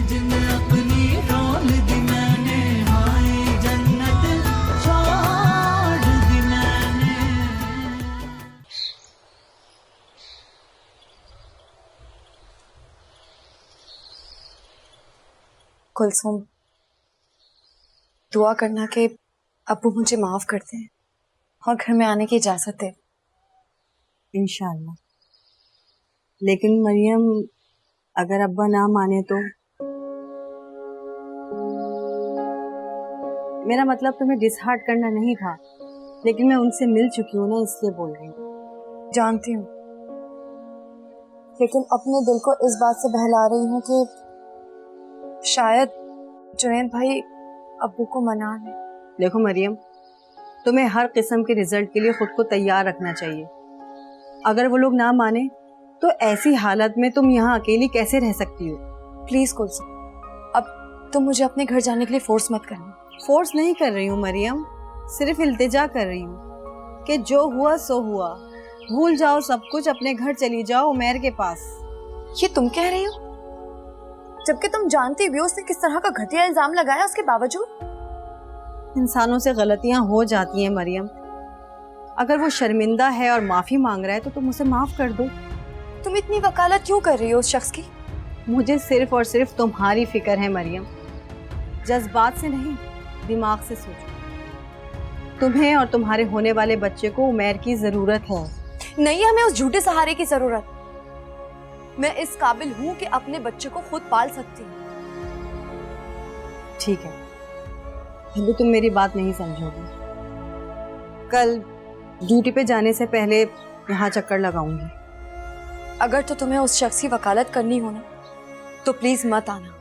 जिन्हें अपनी रोल दी मैंने, हाय जन्नत छोड़ दी मैंने। कुलसुम, दुआ करना कि अब्बू मुझे माफ करते हैं और घर में आने की इजाजत दे। इंशाल्लाह। लेकिन मरियम, अगर अब्बा ना माने तो? मेरा मतलब तुम्हें डिसहार्ट करना नहीं था, लेकिन मैं उनसे मिल चुकी हूँ ना, इसलिए बोल रही हूँ। जानती हूँ, लेकिन अपने दिल को इस बात से बहला रही हूँ कि शायद जुनैद भाई अब्बू को मना लें। देखो मरियम, तुम्हें हर किस्म के रिजल्ट के लिए खुद को तैयार रखना चाहिए। अगर वो लोग ना माने तो ऐसी हालत में तुम यहाँ अकेली कैसे रह सकती हो? प्लीज कुलसुम, अब तुम मुझे अपने घर जाने के लिए फोर्स मत करना। फोर्स नहीं कर रही हूँ मरियम, सिर्फ इल्तिजा कर रही हूँ कि जो हुआ सो हुआ, भूल जाओ सब कुछ, अपने घर चली जाओ उमैर के पास। ये तुम कह रही हो, जबकि तुम जानती भी हो उसने किस तरह का घटिया इल्जाम लगाया उसके बावजूद। इंसानों से गलतियां हो जाती हैं मरियम, अगर वो शर्मिंदा है और माफी मांग रहा है तो तुम उसे माफ कर दो। तुम इतनी वकालत क्यों कर रही हो उस शख्स की? मुझे सिर्फ और सिर्फ तुम्हारी फिक्र है मरियम, जज्बात से नहीं, दिमाग से सोचो। तुम्हें और तुम्हारे होने वाले बच्चे को उमैर की जरूरत है। नहीं, हमें उस झूठे सहारे की जरूरत। मैं इस काबिल हूँ कि अपने बच्चे को खुद पाल सकती हूँ। ठीक है, अभी तुम मेरी बात नहीं समझोगी। कल ड्यूटी पे जाने से पहले यहाँ चक्कर लगाऊंगी। अगर तो तुम्हें उस शख्स की वकालत करनी हो ना, तो प्लीज मत आना।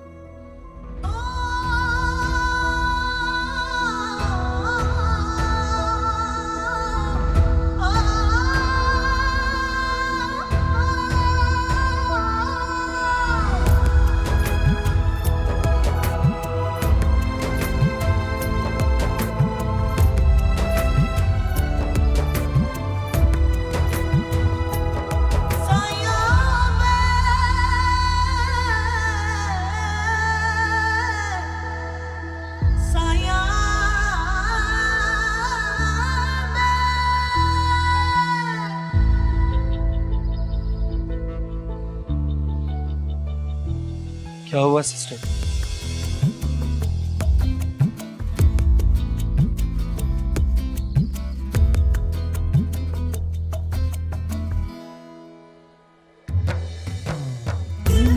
क्या हुआ सिस्टर?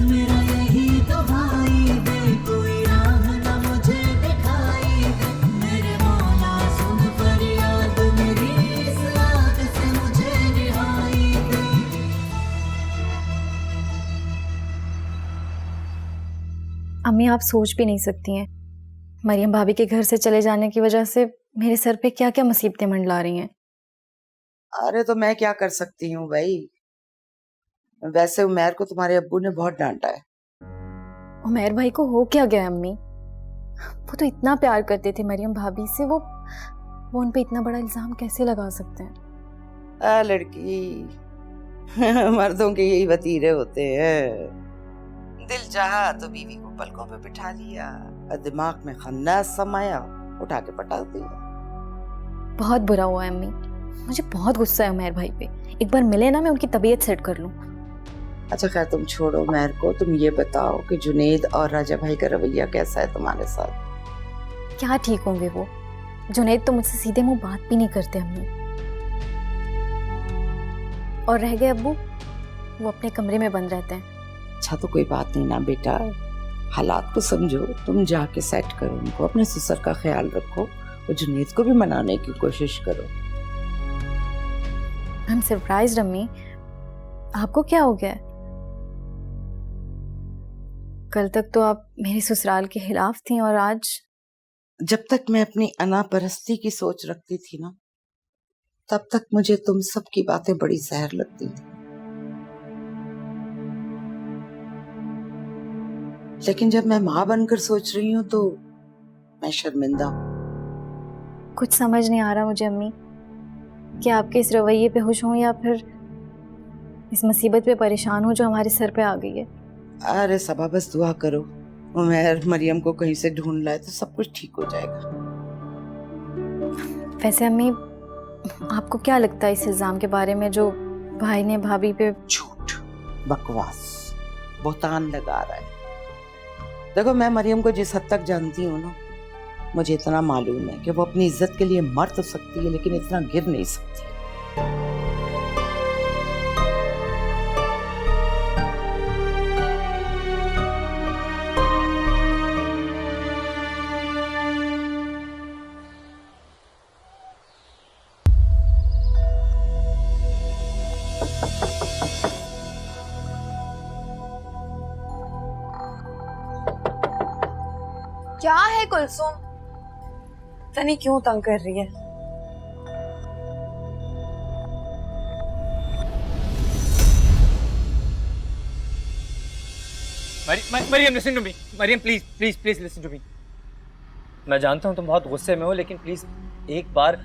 मेरा यही दुहाई दे, कोई राह न मुझे दिखाई दे, मेरे मौला सुन फरियाद मेरी, इस आग से मुझे रिहाई दे। अम्मी, आप सोच भी नहीं सकती हैं मरियम भाभी के घर से चले जाने की वजह से मेरे सर पे क्या क्या मुसीबतें मंडला रही हैं। अरे तो मैं क्या कर सकती हूँ भाई, वैसे उमैर को तुम्हारे अब्बू ने बहुत डांटा है। उमैर भाई को हो क्या गया अम्मी? वो तो इतना प्यार करते थे मरियम भाभी से, वो उन पे इतना बड़ा इल्जाम कैसे लगा सकते हैं? लड़की मर्दों के यही वतीरे होते हैं। दिल चाहा तो बीवी को पलकों पे बिठा लिया, और दिमाग में खन्नास समाया, उठा के पटा दिया। बहुत बुरा हुआ है अम्मी, मुझे बहुत गुस्सा है उमैर भाई पे। एक बार मिले ना, मैं उनकी तबीयत सेट कर लूं। अच्छा खैर, तुम छोड़ो उमैर को, तुम ये बताओ कि जुनेद और राजा भाई का रवैया कैसा है तुम्हारे साथ? क्या ठीक होंगे वो? जुनैद तो मुझसे सीधे मुंह बात भी नहीं करते अम्मी। और रह गए अब्बू, वो अपने कमरे में बंद रहते हैं। अच्छा तो कोई बात नहीं ना बेटा, हालात को समझो, तुम जाके सेट करो उनको, अपने ससुर का ख्याल रखो और जुनेद को भी मनाने की कोशिश करो। आई एम सरप्राइज्ड अम्मी, आपको क्या हो गया है? कल तक तो आप मेरे ससुराल के खिलाफ थी और आज? जब तक मैं अपनी अना परस्ती की सोच रखती थी ना, तब तक मुझे तुम सब की बातें बड़ी जहर लगती थी। लेकिन जब मैं माँ बनकर सोच रही हूँ तो मैं शर्मिंदा हूँ। कुछ समझ नहीं आ रहा मुझे अम्मी, कि आपके इस रवैये पे खुश हूँ या फिर इस मुसीबत पे परेशान हूँ जो हमारे सर पे आ गई है। अरे सबा बस दुआ करो, उमर मरियम को कहीं से ढूंढ लाए तो सब कुछ ठीक हो जाएगा। वैसे अम्मी, आपको क्या लगता है इस इल्जाम के बारे में जो भाई ने भाभी पे? झूठ, बकवास, बोतान लगा रहा है। देखो, मैं मरियम को जिस हद तक जानती हूँ ना, मुझे इतना मालूम है कि वो अपनी इज्जत के लिए मर तो सकती है लेकिन इतना गिर नहीं सकती। क्या है कुलसुम? पता नहीं क्यों तंग कर रही है। Mariam listen to me. Mariam please please please listen to me. मैं जानता हूं तुम बहुत गुस्से में हो, लेकिन प्लीज एक बार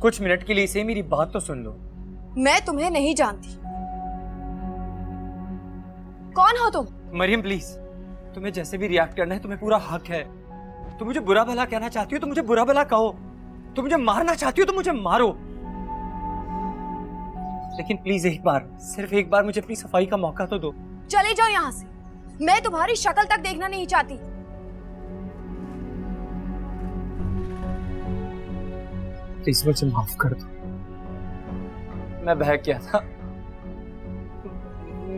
कुछ मिनट के लिए से मेरी बात तो सुन लो। मैं तुम्हें नहीं जानती। कौन हो तुम? मरियम प्लीज, तुम्हें जैसे भी रिएक्ट करना है तुम्हें पूरा हक है। तुम मुझे बुरा भला कहना चाहती हो तो मुझे बुरा भला कहो, तुम मुझे मारना चाहती हो तो मुझे मारो, लेकिन प्लीज एक बार, सिर्फ एक बार मुझे अपनी सफाई का मौका तो दो। चले जाओ यहाँ से, मैं तुम्हारी शक्ल तक देखना नहीं चाहती। प्लीज मुझे माफ कर दो, मैं बहक गया था।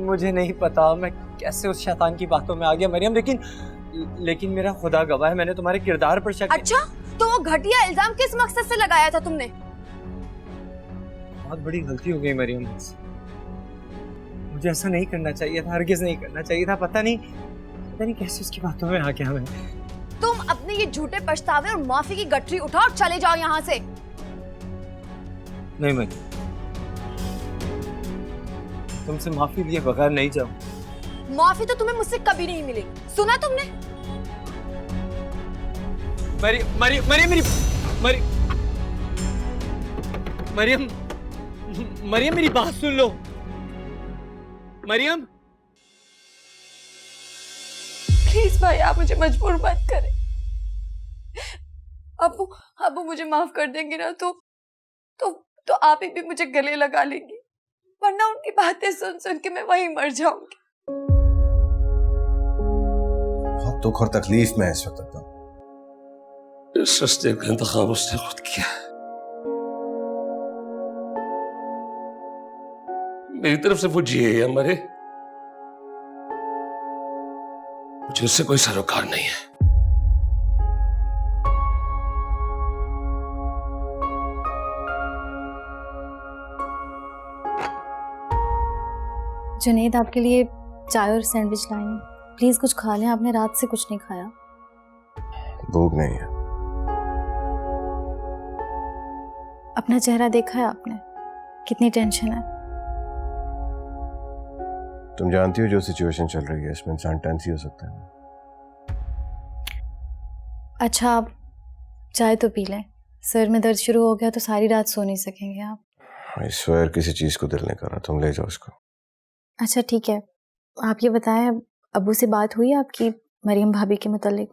मुझे नहीं पता मैं कैसे उस शैतान की बातों में आ गया मरियम, लेकिन मेरा खुदा गवाह है, मैंने तुम्हारे किरदार पर शक। अच्छा, तो वो घटिया इल्जाम किस मकसद से लगाया था तुमने? बहुत बड़ी गलती हो गई मरियम, मुझे ऐसा नहीं करना चाहिए था, हरगिज नहीं करना चाहिए था। पता नहीं कैसे उसकी बातों में आ गया मैं। तुम अपने ये झूठे पछतावे और माफी की गठरी उठाओ और चले जाओ यहाँ से। नहीं मरियम, तुमसे माफी लिए बगैर नहीं जाऊं। माफी तो तुम्हें मुझसे कभी नहीं मिलेगी, सुना तुमने? मरियम मेरी बात सुन लो। मरियम प्लीज भाई, आप मुझे मजबूर मत करें। अबू मुझे माफ कर देंगे ना तो आप ही भी मुझे गले लगा लेंगी, वरना उनकी बातें सुन सुन के मैं वहीं मर जाऊंगी। बहुत दुख और तकलीफ में है इस वक्त। इस रास्ते का इंतखाब उसने खुद किया। मेरी तरफ से वो जिए या मरे, मुझे उससे कोई सरोकार नहीं है। जुनैद, आपके लिए चाय और सैंडविच लाए हैं, प्लीज कुछ खा लें, आपने रात से कुछ नहीं खाया। भूख नहीं है। अपना चेहरा देखा है आपने, कितनी टेंशन है। तुम जानती हो जो सिचुएशन चल रही है इसमें इंसान टेंस ही हो सकता है। अच्छा, आप चाय तो पी लें, सर में दर्द शुरू हो गया तो सारी रात सो नहीं सकेंगे आप। आई स्वेयर किसी चीज को दिल नहीं कर रहा, तुम ले जाओ उसको। अच्छा ठीक है, आप ये बताएं, अब्बू से बात हुई आपकी मरियम भाभी के मुतालिक?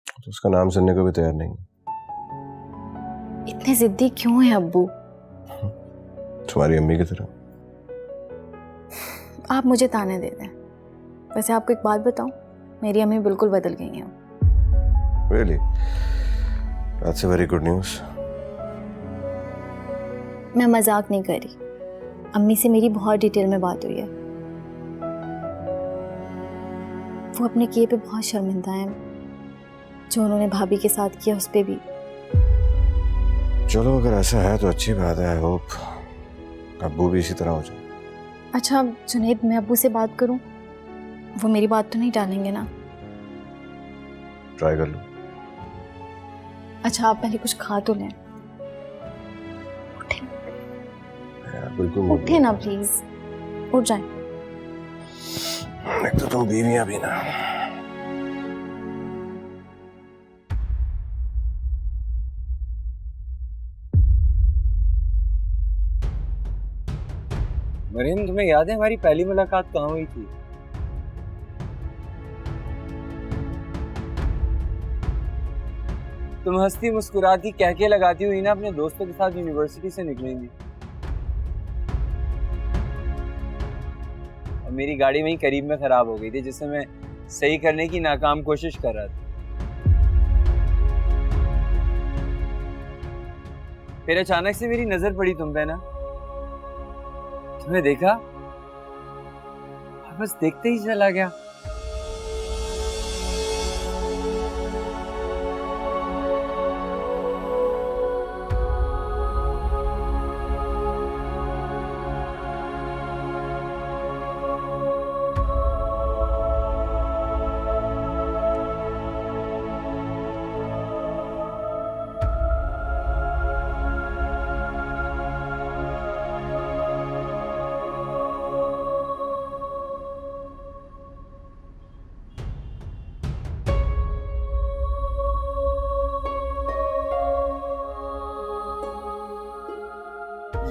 तो उसका नाम सुनने को भी तैयार नहीं। इतने जिद्दी क्यों है अब्बू? तुम्हारी अम्मी की तरह। आप मुझे ताने दे दें। वैसे आपको एक बात बताऊं, मेरी अम्मी बिल्कुल बदल गई हैं। Really? That's a very good news. मैं मजाक नहीं कर रही, अम्मी से मेरी बहुत डिटेल में बात हुई है। वो अपने किए पे बहुत शर्मिंदा हैं, जो उन्होंने भाभी के साथ किया उस पे भी। चलो अगर ऐसा है तो अच्छी बात है। आई होप अब्बू भी इसी तरह हो जाए। अच्छा जुनैद, मैं अब्बू से बात करूं? वो मेरी बात तो नहीं टालेंगे ना? ट्राई कर लो। अच्छा, आप पहले कुछ खा तो लें। यार बिल्कुल उठे ना प्लीज, उठ जाएं। एक तो तुम बीवियां भी ना। मरियम, तुम्हें याद है हमारी पहली मुलाकात कहाँ हुई थी? तुम हंसती मुस्कुराती कह के लगाती हुई ना अपने दोस्तों के साथ यूनिवर्सिटी से निकलेंगी, और मेरी गाड़ी वहीं करीब में खराब हो गई थी जिसे मैं सही करने की नाकाम कोशिश कर रहा था। फिर अचानक से मेरी नजर पड़ी तुम पे ना, तुम्हें देखा और बस देखते ही चला गया।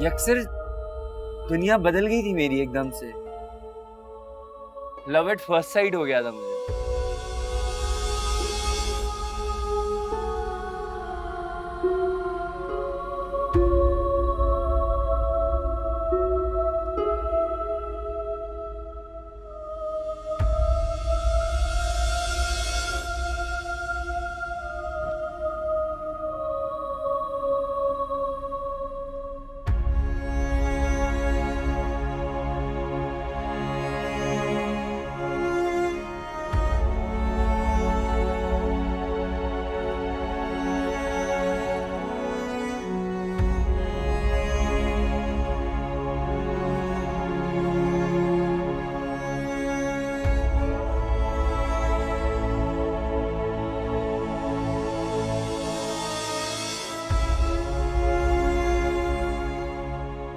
यकसर दुनिया बदल गई थी मेरी एकदम से। लव एट फर्स्ट साइट हो गया था मुझे।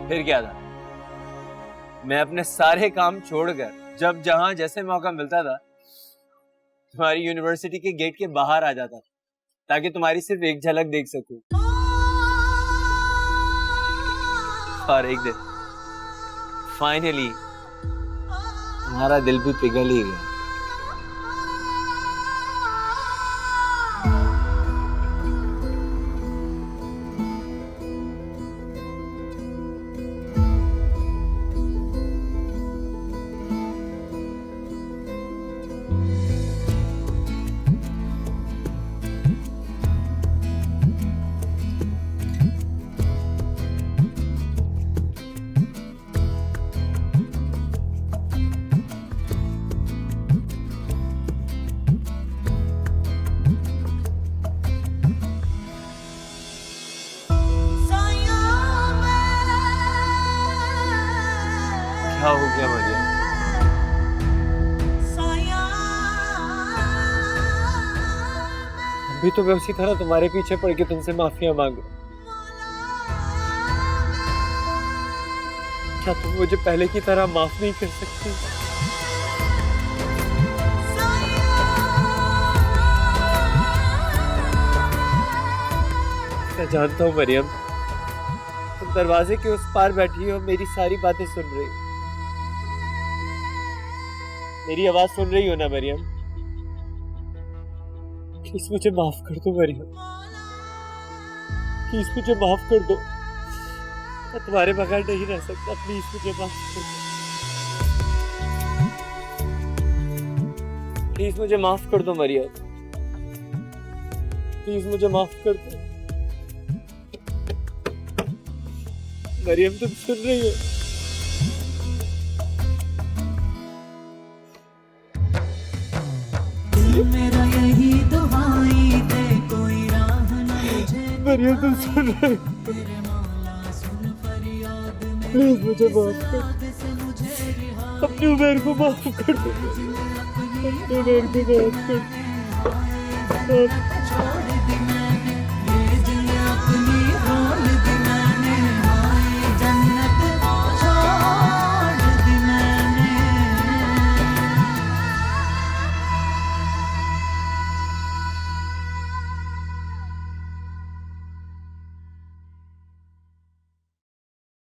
फिर क्या था, मैं अपने सारे काम छोड़कर जब जहां जैसे मौका मिलता था तुम्हारी यूनिवर्सिटी के गेट के बाहर आ जाता था ताकि तुम्हारी सिर्फ एक झलक देख सकूं। और एक दिन फाइनली तुम्हारा दिल भी पिघल ही गया। क्या हो गया मरियम? अभी तो मैं उसी तरह तुम्हारे पीछे पड़ के तुमसे माफिया मांगू। क्या तुम मुझे पहले की तरह माफ नहीं कर सकती? मैं जानता हूँ मरियम, तुम दरवाजे के उस पार बैठी हो, मेरी सारी बातें सुन रही हो। मेरी आवाज सुन रही हो ना मरियम? प्लीज मुझे माफ कर दो मरियम, प्लीज मुझे माफ कर दो। मैं तुम्हारे बगैर नहीं रह सकता, प्लीज मुझे माफ कर दो। प्लीज मुझे माफ कर दो मरियम, प्लीज मुझे माफ कर दो। मरियम तुम सुन रही हो? दिल मेरा यही दुहाई दे, कोई राह न मुझे मरियम तुम सुन रही हो? तेरे मौला सुन फरियाद मेरी, प्लीज मुझे माफ कर, याद से मुझे रिहा अपनी उम्र को माफ कर दो, अपनी उम्र को माफ कर दो। छोड़ दी मैंने, ये दिल अपनी रोल दी मैंने, हाय जन्नत छोड़ दी मैंने।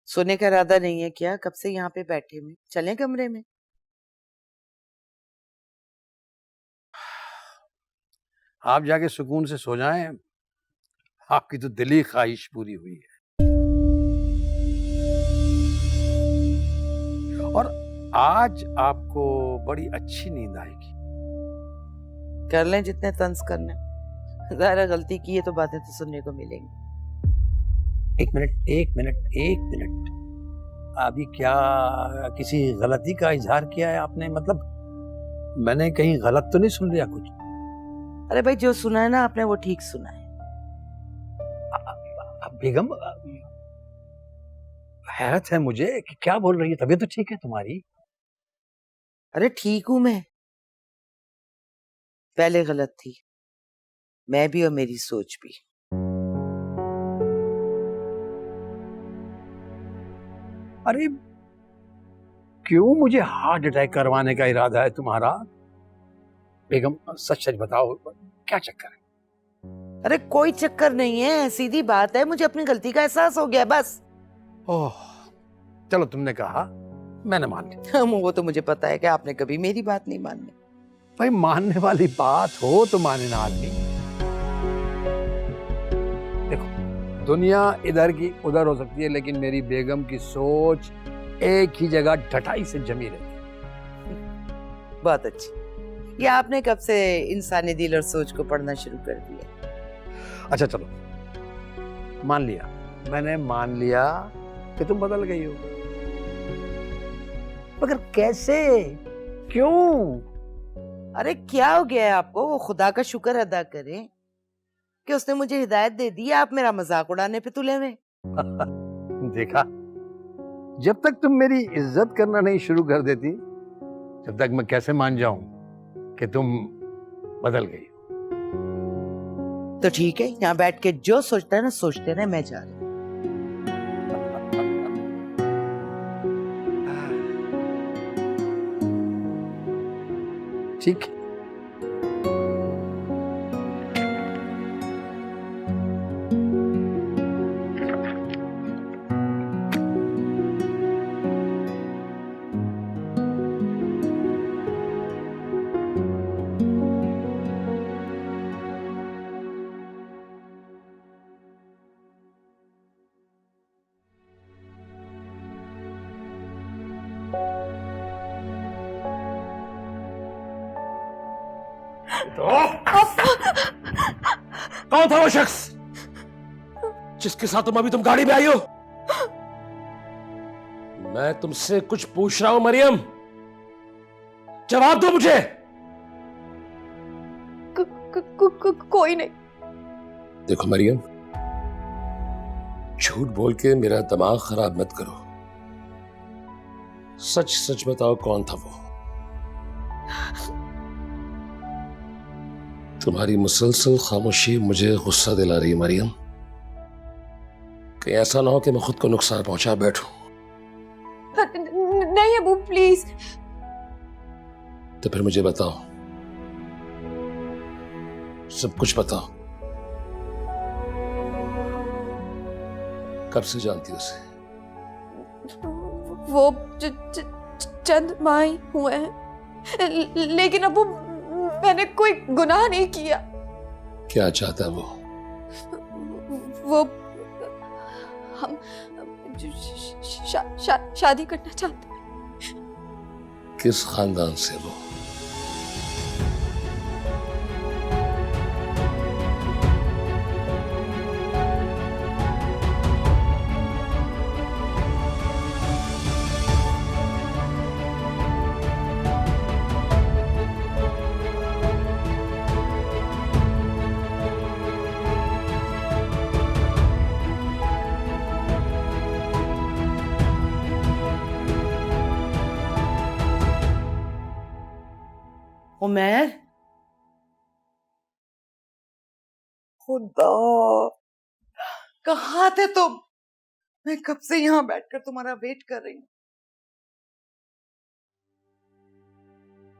सोने का इरादा नहीं है क्या? कब से यहाँ पे बैठे में, चलें कमरे में? आप जाके सुकून से सो जाएं, आपकी तो दिली ख्वाहिश पूरी हुई है। और आज आपको बड़ी अच्छी नींद आएगी। कर लें जितने तंज करने, ज़ाहिर गलती की है तो बातें तो सुनने को मिलेंगी। एक मिनट, अभी क्या किसी गलती का इजहार किया है आपने? मतलब मैंने कहीं गलत तो नहीं सुन लिया कुछ? अरे भाई, जो सुना है ना आपने वो ठीक सुना है। बेगम, हैरत है मुझे कि क्या बोल रही है। तबीयत तो ठीक है तुम्हारी? अरे ठीक हूं मैं, पहले गलत थी मैं भी और मेरी सोच भी। अरे क्यों मुझे हार्ट अटैक करवाने का इरादा है तुम्हारा? बेगम सच सच बताओ, क्या चक्कर है? अरे कोई चक्कर नहीं है, सीधी बात है, मुझे अपनी गलती का एहसास हो गया बस। ओह, चलो तुमने कहा, मैंने मान लिया। वो तो मुझे पता है कि आपने कभी मेरी बात नहीं माननी। भाई मानने वाली बात हो तो माने ना आदमी। देखो, दुनिया इधर की उधर हो सकती है, लेकिन मेरी बेगम की सोच एक ही जगह ढटाई से जमी रहती है। बहुत अच्छी। ये आपने कब से इंसानी दिल और सोच को पढ़ना शुरू कर दिया? अच्छा चलो, मान लिया, मैंने मान लिया कि तुम बदल गई हो, मगर कैसे, क्यों? अरे क्या हो गया है आपको? वो खुदा का शुक्र अदा करें कि उसने मुझे हिदायत दे दी। आप मेरा मजाक उड़ाने पे तुले हुए। देखा, जब तक तुम मेरी इज्जत करना नहीं शुरू कर देती, जब तक मैं कैसे मान जाऊं कि तुम बदल गई? तो ठीक है, यहाँ बैठ के जो सोचता है ना सोचते रहे, मैं जा रही हूँ। ठीक है। कौन था वो शख्स जिसके साथ तुम गाड़ी में आई हो? मैं तुमसे कुछ पूछ रहा हूं मरियम, जवाब दो मुझे। कोई नहीं। देखो मरियम, झूठ बोल के मेरा दिमाग खराब मत करो। सच सच बताओ, कौन था वो? तुम्हारी मुसलसल खामोशी मुझे गुस्सा दिला रही है मरियम। कहीं ऐसा ना हो कि मैं खुद को नुकसान पहुंचा बैठूं। नहीं अबू, प्लीज। तो फिर मुझे बताओ, सब कुछ बताओ। कब से जानती हो उसे? वो चंद माह ही हुए हैं, लेकिन अबू मैंने कोई गुनाह नहीं किया। क्या चाहता है वो? वो हम शादी करना चाहते हैं। किस खानदान से वो? उमर, खुदा, कहाँ थे तुम? मैं कब से यहाँ बैठकर तुम्हारा वेट कर रही हूँ।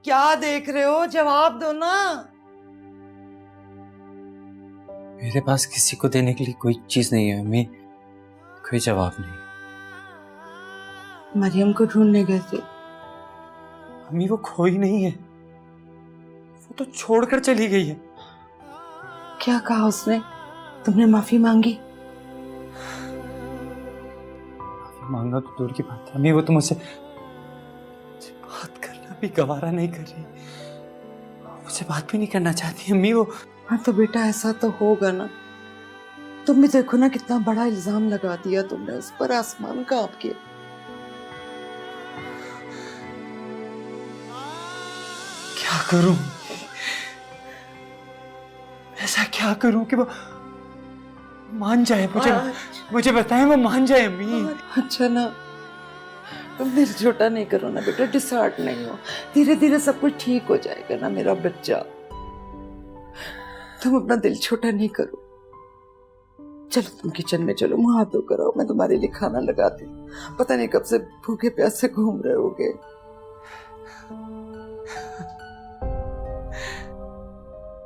क्या देख रहे हो? जवाब दो ना। मेरे पास किसी को देने के लिए कोई चीज नहीं है अम्मी, कोई जवाब नहीं। मरियम को ढूंढने गए थे? अम्मी वो खोई नहीं है, वो तो छोड़कर चली गई है। क्या कहा उसने? तुमने माफी मांगी? मांगना तो दूर की बात है अम्मी, वो तो मुझसे बात करना भी गवारा नहीं कर रही, मुझसे बात भी नहीं करना चाहती अम्मी वो। हाँ तो बेटा ऐसा तो होगा ना। तुम भी देखो ना कितना बड़ा इल्जाम लगा दिया तुमने उस पर, आसमान का आपके। क्या करूं, ऐसा क्या करूं कि वो मान जाए, मुझे बताएं वो मान जाए अम्मी। अच्छा ना, तुम दिल छोटा नहीं करो ना बेटा, डिसहार्ट नहीं हो, धीरे धीरे सब कुछ ठीक हो जाएगा ना मेरा बच्चा। तुम अपना दिल छोटा नहीं करो। चलो तुम किचन में चलो, मुंह हाथ धोकर आओ, मैं तुम्हारे लिए खाना लगाती हूँ। पता नहीं कब से भूखे प्यासे घूम रहे होगे।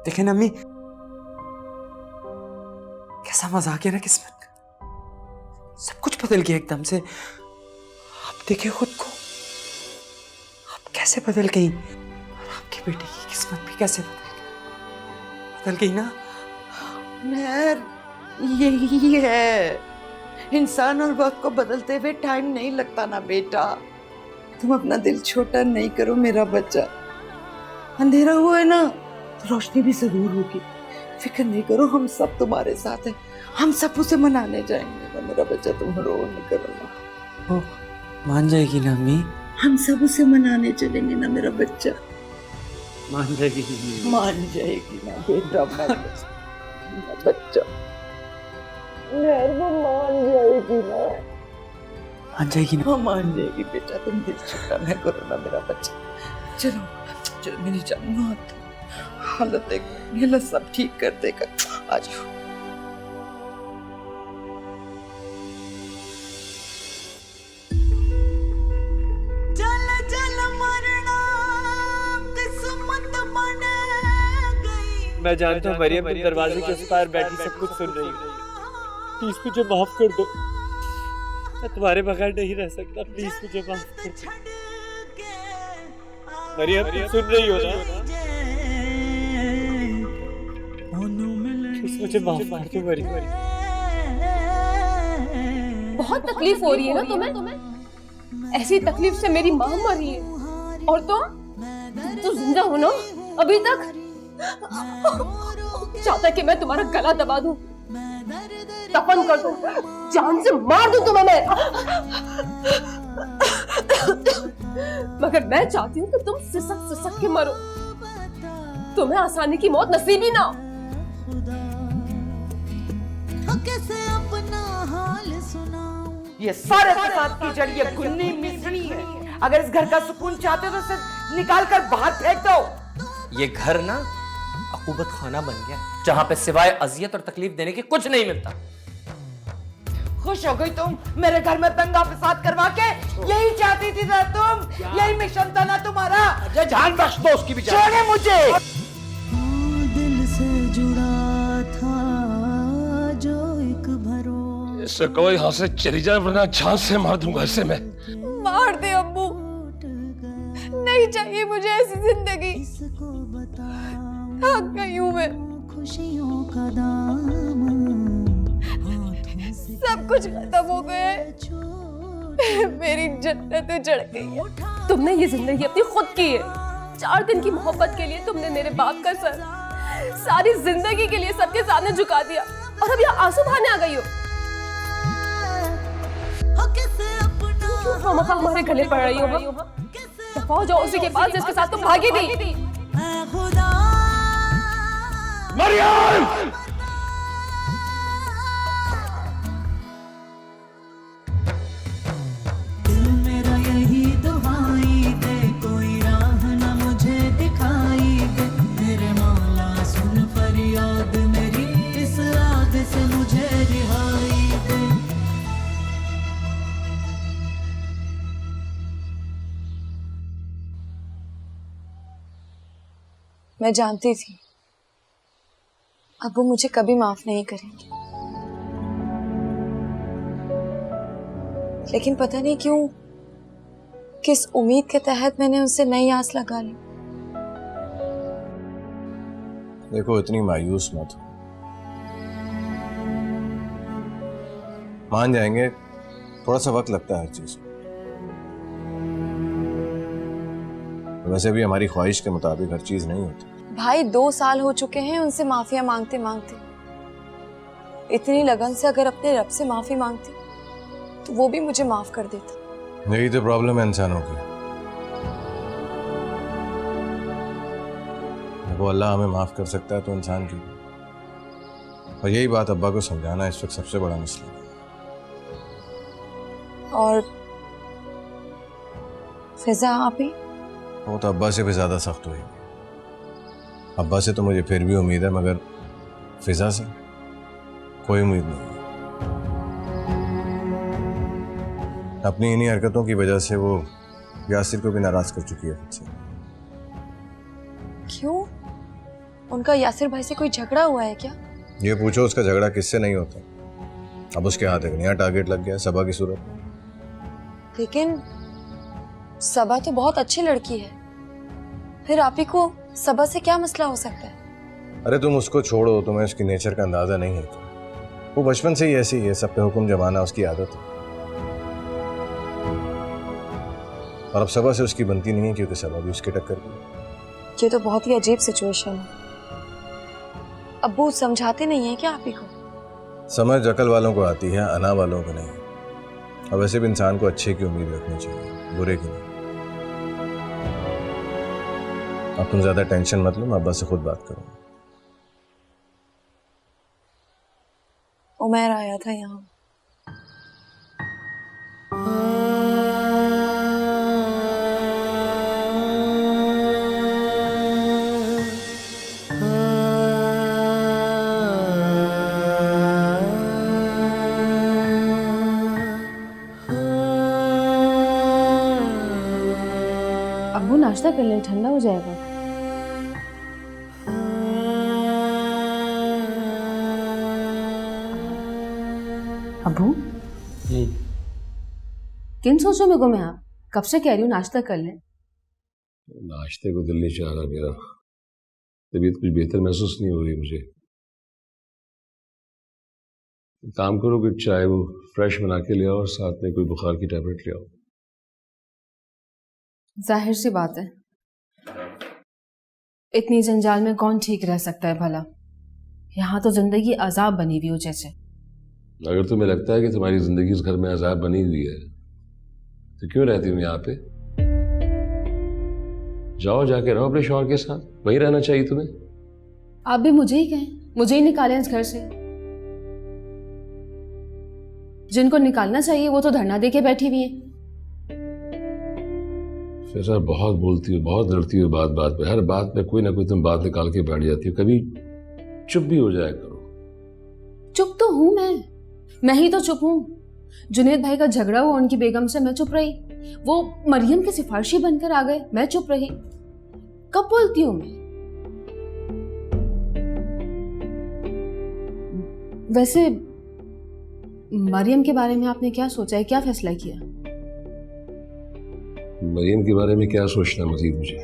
देखे ना अम्मी, कैसा मजाक है ना किस्मत का, सब कुछ बदल गया एकदम से। आप देखिए खुद को, आप कैसे बदल गई, और आपके बेटे की किस्मत भी कैसे बदल गई ना। मेहर, यही है, इंसान और वक्त को बदलते हुए टाइम नहीं लगता ना बेटा। तुम अपना दिल छोटा नहीं करो मेरा बच्चा। अंधेरा हुआ है ना तो रोशनी भी जरूर होगी, फिक्र नहीं करो, हम सब तुम्हारे साथ हैं, हम सब उसे मनाने जाएंगे ना मेरा बच्चा। तुम रो नहीं करो ना। वो मान जाएगी ना अम्मी? हम सब उसे मनाने चलेंगे ना मेरा बच्चा। मान जाएगी ना बेटा, बच्चा वो मान जाएगी ना। मान जाएगी ना? हाँ मान जाएगी बेटा, तुम दिल छोटा न करो ना मेरा बच्चा। चलो चलो मेरी जान, मत हालत देखो, ये सब ठीक कर देगा। आ जाओ। चल चल मरना किस्मत बन गई। मैं जानता हूँ मरियम तुम दरवाजे के उस पार बैठी सब कुछ सुन रही हो, प्लीज मुझे माफ कर दो, मैं तुम्हारे बगैर नहीं रह सकता, प्लीज मुझे माफ कर दो। मरियम तुम सुन रही हो ना, प्लीज मुझे माफ कर दो मरियम। बहुत तकलीफ हो रही है ना तुम्हें? ऐसी तकलीफ से मेरी माँ मर रही है और तुम जिंदा हो ना अभी तक? चाहता कि मैं तुम्हारा गला दबा दूं, दफन कर दूं, जान से मार दूं तुम्हें मैं। मगर मैं चाहती हूँ कि तुम सिसक सिसक के मरो, तुम्हें आसानी की मौत नसीब ही ना हो। कैसे अपना हाल सुनाऊं। ये सारे फसाद की जड़ ये गुन्नी मिश्रणी है। अगर इस घर का सुकून चाहते हो तो इसे निकाल कर बाहर फेंक दो। ये घर ना अकूबत खाना बन गया है, जहां पे सिवाय अजियत और तकलीफ देने के कुछ नहीं मिलता। खुश हो गई तुम मेरे घर में दंगा फसाद करवा के? यही चाहती थी ना तुम, यही मिशन था ना तुम्हारा? जान बख्श दो उसकी भी जान। छोड़े मुझे। दिल से जुड़ा था जो एक भरोसा। इससे कहो यहाँ से चली जाए वरना जान से मार दूंगा इसे मैं। मार दे अब्बू, नहीं चाहिए मुझे ऐसी जिंदगी। थक गई हूँ मैं, खुशियों का दामन सब कुछ खत्म हो गया है, मेरी जन्नतें चढ़ गई है। तुमने ये जिंदगी अपनी खुद की है, 4 दिन की मोहब्बत के लिए तुमने मेरे बाप का सर सारी जिंदगी के लिए सबके सामने झुका दिया और अब यहाँ आंसू बहाने आ गई हो। क्यों हमारे गले पड़ रही हो? दफा हो जाओ उसी के पास जिसके साथ तुम भागी थी। मरियम! दिल मेरा यही दुहाई दे, कोई राह न मुझे दिखाई दे। मेरे मौला सुन फरियाद मेरी, इस आग से मुझे रिहाई दे। मैं जानती थी अब वो मुझे कभी माफ नहीं करेंगे, लेकिन पता नहीं क्यों किस उम्मीद के तहत मैंने उनसे नई आस लगा ली। देखो इतनी मायूस मत हो, मान जाएंगे, थोड़ा सा वक्त लगता है हर चीज। वैसे भी हमारी ख्वाहिश के मुताबिक हर चीज नहीं होती। भाई 2 साल हो चुके हैं उनसे माफिया मांगते मांगते। इतनी लगन से अगर अपने रब से माफी मांगती तो वो भी मुझे माफ कर देता। यही तो प्रॉब्लम है इंसानों की। वो अल्लाह हमें माफ कर सकता है तो इंसान की। और यही बात अब्बा को समझाना इस वक्त सबसे बड़ा मसला है। और फिजा आप ही? वो तो अब्बा से भी ज्यादा सख्त हुई। अब्बा से तो मुझे फिर भी उम्मीद है, मगर फिजा से कोई उम्मीद नहीं। अपनी इन्हीं हरकतों की वजह से वो यासिर को भी नाराज कर चुकी है खुद से। क्यों? उनका यासिर भाई से कोई झगड़ा हुआ है क्या? ये पूछो उसका झगड़ा किससे नहीं होता। अब उसके हाथ एक नया टारगेट लग गया सबा की सूरत में। लेकिन सबा तो बहुत अच्छी लड़की है, फिर आप ही को सबा से क्या मसला हो सकता है? अरे तुम उसको छोड़ो, तुम्हें उसकी नेचर का अंदाजा नहीं है। वो बचपन से ही ऐसी है, सब पे हुक्म जमाना उसकी आदत है। और अब सबा से उसकी बनती नहीं है क्योंकि सबा भी उसके टक्कर की। ये तो बहुत ही अजीब सिचुएशन है। अब्बू समझाते नहीं है क्या आप ही को? समझ अकल वालों को आती है, अना वालों को नहीं। अब वैसे भी इंसान को अच्छे की उम्मीद रखनी चाहिए, बुरे की नहीं। अब तुम ज्यादा टेंशन मत लो, मैं अब्बा से खुद बात करूंगा। उमर आया था यहाँ। अब्बू नाश्ता कर ले, ठंडा हो जाएगा। अब्बू किन सोचों में गुम है आप? कब से कह रही हूँ नाश्ता कर ले। नाश्ते को दिल नहीं चाह रहा मेरा। तबीयत कुछ बेहतर महसूस नहीं हो रही मुझे। काम करो कि चाय वो फ्रेश बना के ले आओ और साथ में कोई बुखार की टैबलेट ले आओ। जाहिर सी बात है, इतनी जंजाल में कौन ठीक रह सकता है भला। यहाँ तो जिंदगी अजाब बनी हुई हो जैसे। अगर तुम्हें लगता है कि तुम्हारी जिंदगी इस घर में अजाब बनी हुई है तो क्यों रहती हूँ यहाँ पे? जाओ, जाके रहो अपने शौहर के साथ, वहीं रहना चाहिए तुम्हें। आप भी मुझे ही कहें, मुझे ही निकालें इस घर से। जिनको निकालना चाहिए वो तो धरना दे के बैठी हुई है। फिर बहुत बोलती हो, बहुत लड़ती हो बात बात पे। हर बात में कोई ना कोई तुम बात निकाल के बैठ जाती हो। कभी चुप भी हो जाया करो। चुप तो हूं मैं ही तो चुप हूं। जुनेद भाई का झगड़ा हुआ उनकी बेगम से, मैं चुप रही। वो मरियम के सिफारिशी बनकर आ गए, मैं चुप रही। कब बोलती हूं मैं? वैसे मरियम के बारे में आपने क्या सोचा है, क्या फैसला किया? मरियम के बारे में क्या सोचना मजीद मुझे?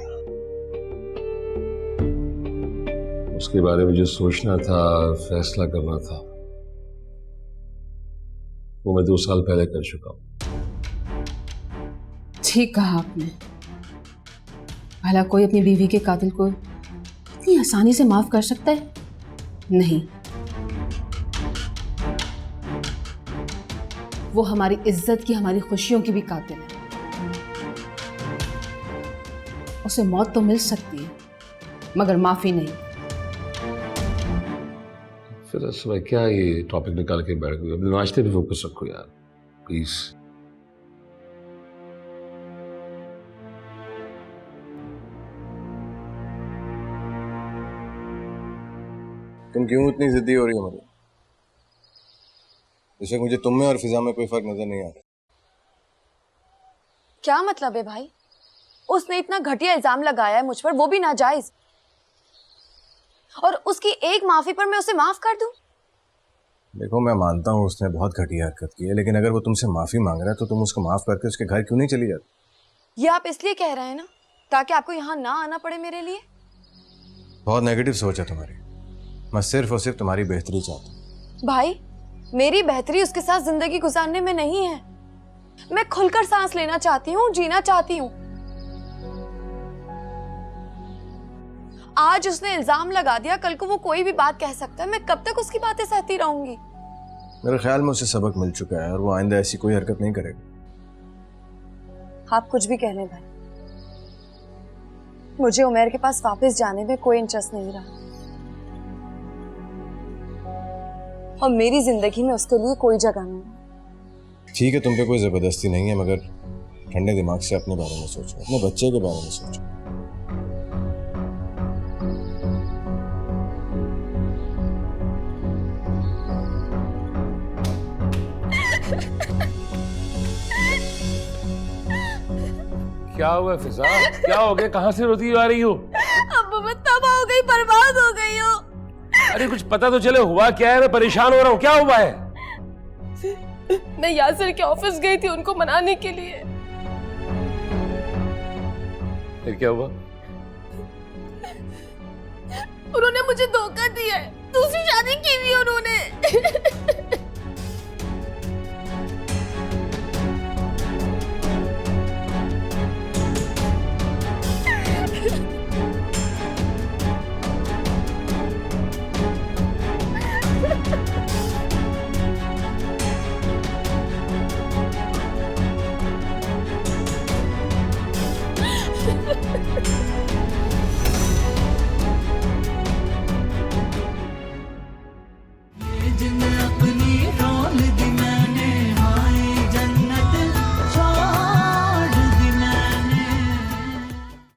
उसके बारे में जो सोचना था, फैसला करना था, वो मैं 2 साल पहले कर चुका हूं। ठीक कहा आपने। भला कोई अपनी बीवी के कातिल को इतनी आसानी से माफ कर सकता है? नहीं। वो हमारी इज्जत की, हमारी खुशियों की भी कातिल है। उसे मौत तो मिल सकती है मगर माफी नहीं। फिर सुबह क्या ये टॉपिक निकाल के बैठ गए? अपने नाश्ते पे फोकस रखो यार, प्लीज। तुम क्यों इतनी जिद्दी हो रही हो मरियम? जैसे मुझे तुम में और फिजा में कोई फर्क नजर नहीं आ रहा। क्या मतलब है भाई? उसने इतना घटिया इल्जाम लगाया है मुझ पर, वो भी नाजायज, और उसकी एक माफी पर मैं उसे माफ कर दूं? देखो, मैं मानता हूँ उसने बहुत घटिया हरकत की है, लेकिन अगर वो तुमसे माफी मांग रहा है तो तुम उसको माफ करके उसके घर क्यों नहीं चली जाती? ये आप इसलिए कह रहे हैं ना ताकि आपको यहाँ ना आना पड़े मेरे लिए? बहुत नेगेटिव सोच है तुम्हारी। मैं सिर्फ और सिर्फ तुम्हारी बेहतरी चाहता हूँ। भाई मेरी बेहतरी उसके साथ जिंदगी गुजारने में नहीं है। मैं खुलकर सांस लेना चाहती हूँ, जीना चाहती हूँ। आज उसने इल्जाम लगा दिया, कल को वो कोई भी बात कह सकता है। मैं कब तक उसकी बातें सहती रहूंगी? मेरे ख्याल में उसे सबक मिल चुका है और वो आइंदा ऐसी कोई हरकत नहीं करेगा। आप कुछ भी कह लें भाई, मुझे उमैर के पास वापस जाने में कोई इंटरेस्ट नहीं रहा और मेरी जिंदगी में उसके लिए कोई जगह नहीं है। ठीक है, तुम पे कोई जबरदस्ती नहीं है, मगर ठंडे दिमाग से अपने बारे में सोचो, अपने बच्चे के बारे में सोचो। क्या हुआ फिजा? क्या हो गया? कहाँ से रोती आ रही हो? अब मैं तबाह हो गई, बर्बाद हो गई हूँ। अरे कुछ पता तो चले, हुआ क्या है? मैं परेशान हो रहा हूँ, क्या हुआ है? मैं यासिर के ऑफिस गई थी उनको मनाने के लिए। फिर क्या हुआ? उन्होंने मुझे धोखा दिया है, दूसरी शादी की हुई उन्होंने।